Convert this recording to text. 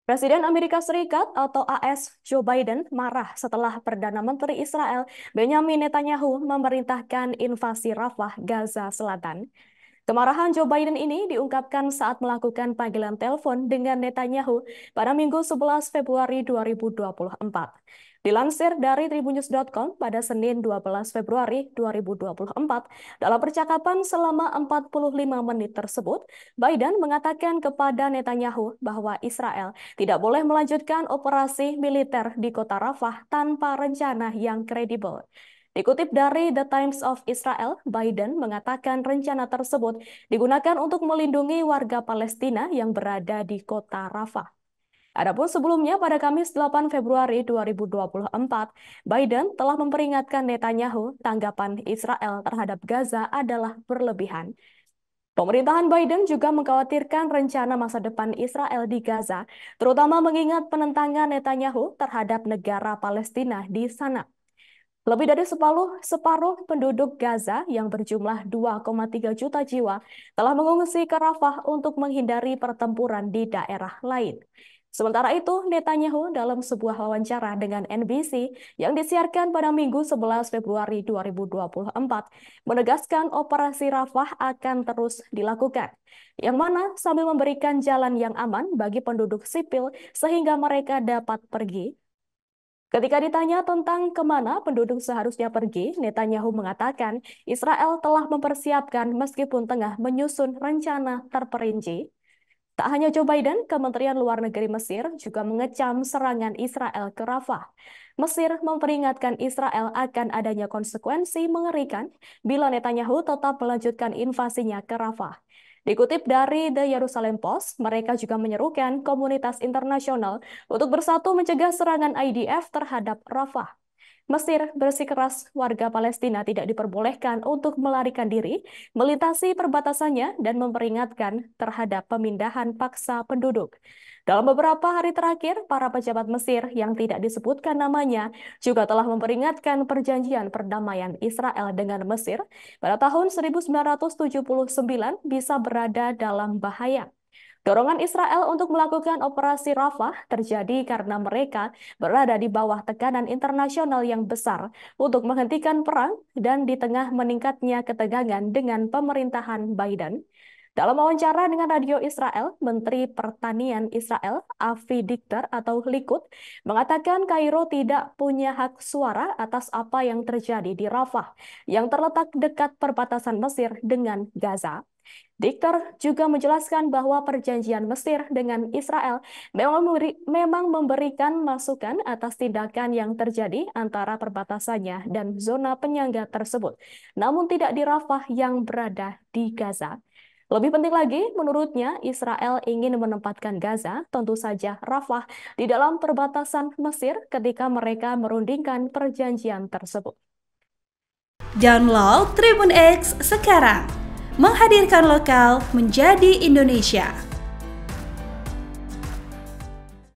Presiden Amerika Serikat atau AS Joe Biden marah setelah Perdana Menteri Israel Benyamin Netanyahu memerintahkan invasi Rafah, Gaza Selatan. Kemarahan Joe Biden ini diungkapkan saat melakukan panggilan telepon dengan Netanyahu pada Minggu 11 Februari 2024. Dilansir dari tribunnews.com pada Senin 12 Februari 2024, dalam percakapan selama 45 menit tersebut, Biden mengatakan kepada Netanyahu bahwa Israel tidak boleh melanjutkan operasi militer di kota Rafah tanpa rencana yang kredibel. Dikutip dari The Times of Israel, Biden mengatakan rencana tersebut digunakan untuk melindungi warga Palestina yang berada di kota Rafah. Adapun sebelumnya pada Kamis 8 Februari 2024, Biden telah memperingatkan Netanyahu tanggapan Israel terhadap Gaza adalah berlebihan. Pemerintahan Biden juga mengkhawatirkan rencana masa depan Israel di Gaza, terutama mengingat penentangan Netanyahu terhadap negara Palestina di sana. Lebih dari separuh penduduk Gaza yang berjumlah 2,3 juta jiwa telah mengungsi ke Rafah untuk menghindari pertempuran di daerah lain. Sementara itu, Netanyahu dalam sebuah wawancara dengan NBC yang disiarkan pada Minggu 11 Februari 2024 menegaskan operasi Rafah akan terus dilakukan, yang mana sambil memberikan jalan yang aman bagi penduduk sipil sehingga mereka dapat pergi. Ketika ditanya tentang kemana penduduk seharusnya pergi, Netanyahu mengatakan Israel telah mempersiapkan meskipun tengah menyusun rencana terperinci. Tak hanya Joe Biden, Kementerian Luar Negeri Mesir juga mengecam serangan Israel ke Rafah. Mesir memperingatkan Israel akan adanya konsekuensi mengerikan bila Netanyahu tetap melanjutkan invasinya ke Rafah. Dikutip dari The Jerusalem Post, mereka juga menyerukan komunitas internasional untuk bersatu mencegah serangan IDF terhadap Rafah. Mesir bersikeras warga Palestina tidak diperbolehkan untuk melarikan diri, melintasi perbatasannya, dan memperingatkan terhadap pemindahan paksa penduduk. Dalam beberapa hari terakhir, para pejabat Mesir yang tidak disebutkan namanya juga telah memperingatkan perjanjian perdamaian Israel dengan Mesir pada tahun 1979 bisa berada dalam bahaya. Dorongan Israel untuk melakukan operasi Rafah terjadi karena mereka berada di bawah tekanan internasional yang besar untuk menghentikan perang dan di tengah meningkatnya ketegangan dengan pemerintahan Biden. Dalam wawancara dengan radio Israel, Menteri Pertanian Israel, Avi Dichter atau Likud, mengatakan Kairo tidak punya hak suara atas apa yang terjadi di Rafah, yang terletak dekat perbatasan Mesir dengan Gaza. Dikter juga menjelaskan bahwa perjanjian Mesir dengan Israel memang memberikan masukan atas tindakan yang terjadi antara perbatasannya dan zona penyangga tersebut, namun tidak di Rafah yang berada di Gaza. Lebih penting lagi, menurutnya Israel ingin menempatkan Gaza, tentu saja Rafah, di dalam perbatasan Mesir ketika mereka merundingkan perjanjian tersebut. Download Tribun X sekarang, menghadirkan lokal menjadi Indonesia.